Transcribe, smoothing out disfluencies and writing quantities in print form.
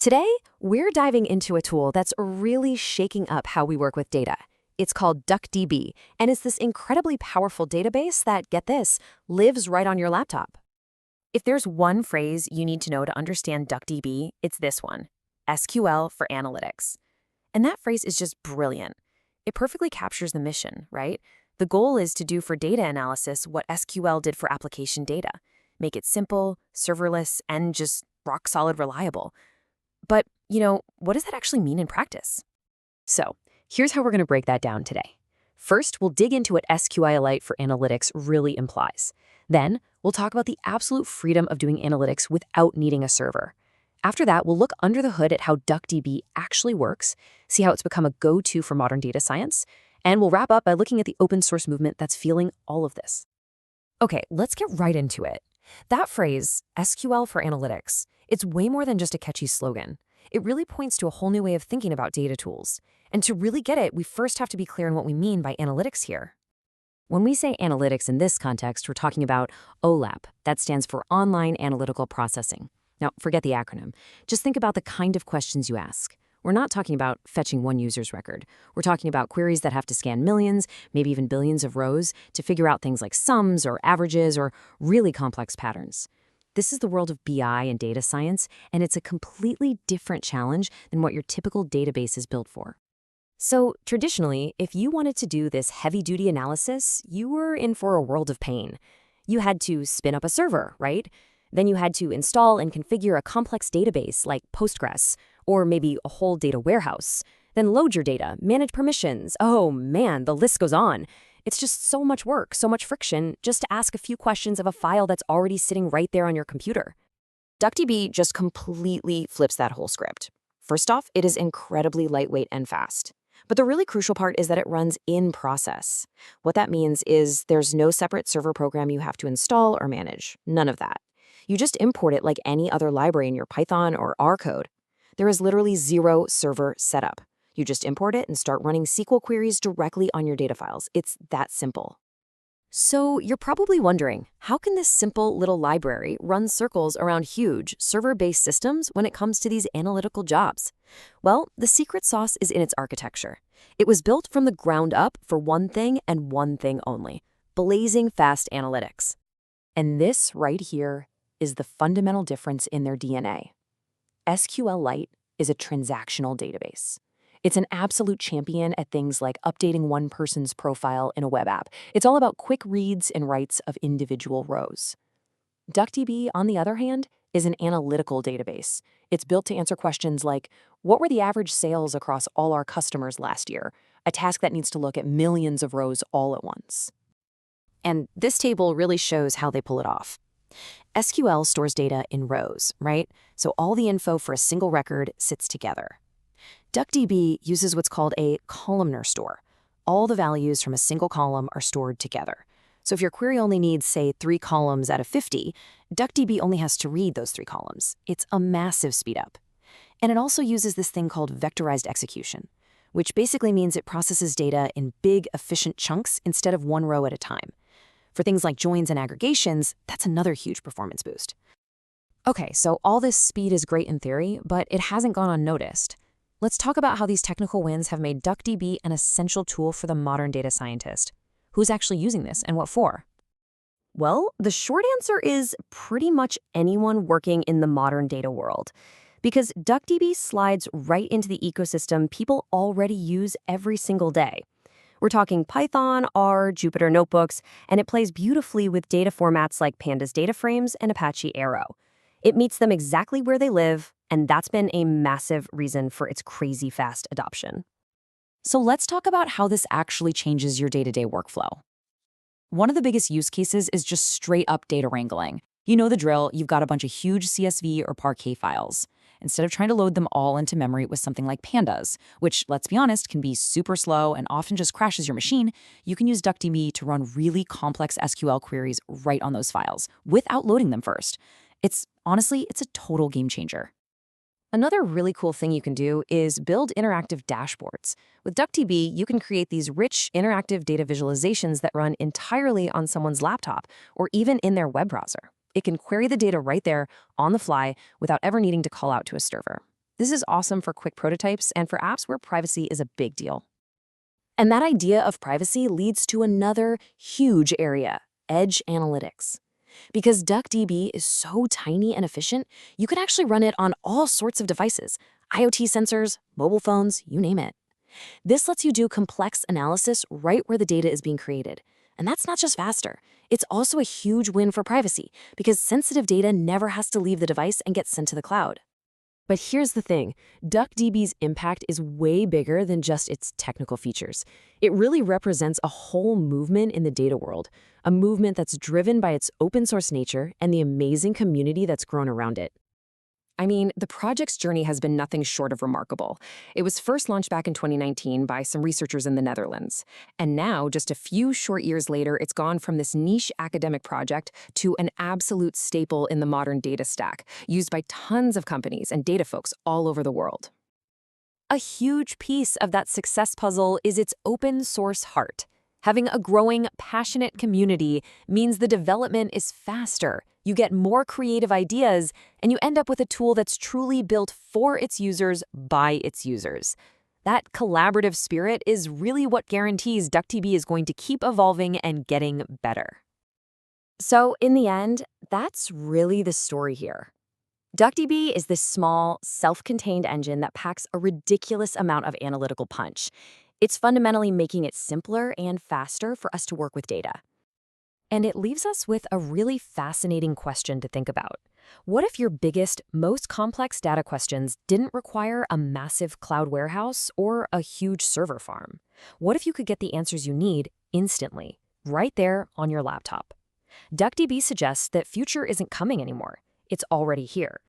Today, we're diving into a tool that's really shaking up how we work with data. It's called DuckDB, and it's this incredibly powerful database that, get this, lives right on your laptop. If there's one phrase you need to know to understand DuckDB, it's this one: SQL for analytics. And that phrase is just brilliant. It perfectly captures the mission, right? The goal is to do for data analysis what SQL did for application data. Make it simple, serverless, and just rock-solid reliable. But, what does that actually mean in practice? So, here's how we're going to break that down today. First, we'll dig into what SQLite for analytics really implies. Then, we'll talk about the absolute freedom of doing analytics without needing a server. After that, we'll look under the hood at how DuckDB actually works, see how it's become a go-to for modern data science, and we'll wrap up by looking at the open source movement that's fueling all of this. Okay, let's get right into it. That phrase, SQL for analytics, it's way more than just a catchy slogan. It really points to a whole new way of thinking about data tools. And to really get it, we first have to be clear on what we mean by analytics here. When we say analytics in this context, we're talking about OLAP. That stands for Online Analytical Processing. Now, forget the acronym. Just think about the kind of questions you ask. We're not talking about fetching one user's record. We're talking about queries that have to scan millions, maybe even billions of rows to figure out things like sums or averages or really complex patterns. This is the world of BI and data science, and it's a completely different challenge than what your typical database is built for. So, traditionally, if you wanted to do this heavy-duty analysis, you were in for a world of pain. You had to spin up a server, right? Then you had to install and configure a complex database like Postgres, or maybe a whole data warehouse. Then load your data, manage permissions. Oh man, the list goes on. It's just so much work, so much friction, just to ask a few questions of a file that's already sitting right there on your computer. DuckDB just completely flips that whole script. First off, it is incredibly lightweight and fast. But the really crucial part is that it runs in process. What that means is there's no separate server program you have to install or manage. None of that. You just import it like any other library in your Python or R code. There is literally zero server setup. You just import it and start running SQL queries directly on your data files. It's that simple. So you're probably wondering, how can this simple little library run circles around huge server-based systems when it comes to these analytical jobs? Well, the secret sauce is in its architecture. It was built from the ground up for one thing and one thing only: blazing fast analytics. And this right here is the fundamental difference in their DNA. SQLite is a transactional database. It's an absolute champion at things like updating one person's profile in a web app. It's all about quick reads and writes of individual rows. DuckDB, on the other hand, is an analytical database. It's built to answer questions like, what were the average sales across all our customers last year? A task that needs to look at millions of rows all at once. And this table really shows how they pull it off. SQL stores data in rows, right? So all the info for a single record sits together. DuckDB uses what's called a columnar store. All the values from a single column are stored together. So if your query only needs, say, 3 columns out of 50, DuckDB only has to read those 3 columns. It's a massive speedup. And it also uses this thing called vectorized execution, which basically means it processes data in big, efficient chunks instead of one row at a time. For things like joins and aggregations, that's another huge performance boost. Okay, so all this speed is great in theory, but it hasn't gone unnoticed. Let's talk about how these technical wins have made DuckDB an essential tool for the modern data scientist. Who's actually using this and what for? Well, the short answer is pretty much anyone working in the modern data world, because DuckDB slides right into the ecosystem people already use every single day. We're talking Python, R, Jupyter Notebooks, and it plays beautifully with data formats like Pandas data frames and Apache Arrow. It meets them exactly where they live, and that's been a massive reason for its crazy fast adoption. So let's talk about how this actually changes your day-to-day workflow. One of the biggest use cases is just straight-up data wrangling. You know the drill, you've got a bunch of huge CSV or Parquet files. Instead of trying to load them all into memory with something like Pandas, which, let's be honest, can be super slow and often just crashes your machine, you can use DuckDB to run really complex SQL queries right on those files without loading them first. Honestly, it's a total game changer. Another really cool thing you can do is build interactive dashboards. With DuckDB, you can create these rich, interactive data visualizations that run entirely on someone's laptop or even in their web browser. It can query the data right there on the fly without ever needing to call out to a server. This is awesome for quick prototypes and for apps where privacy is a big deal. And that idea of privacy leads to another huge area, edge analytics. Because DuckDB is so tiny and efficient, you can actually run it on all sorts of devices, IoT sensors, mobile phones, you name it. This lets you do complex analysis right where the data is being created. And that's not just faster. It's also a huge win for privacy because sensitive data never has to leave the device and get sent to the cloud. But here's the thing, DuckDB's impact is way bigger than just its technical features. It really represents a whole movement in the data world, a movement that's driven by its open source nature and the amazing community that's grown around it. I mean, the project's journey has been nothing short of remarkable. It was first launched back in 2019 by some researchers in the Netherlands. And now, just a few short years later, it's gone from this niche academic project to an absolute staple in the modern data stack, used by tons of companies and data folks all over the world. A huge piece of that success puzzle is its open source heart. Having a growing, passionate community means the development is faster. You get more creative ideas, and you end up with a tool that's truly built for its users by its users. That collaborative spirit is really what guarantees DuckDB is going to keep evolving and getting better. So in the end, that's really the story here. DuckDB is this small, self-contained engine that packs a ridiculous amount of analytical punch. It's fundamentally making it simpler and faster for us to work with data. And it leaves us with a really fascinating question to think about. What if your biggest, most complex data questions didn't require a massive cloud warehouse or a huge server farm? What if you could get the answers you need instantly, right there on your laptop? DuckDB suggests that future isn't coming anymore. It's already here.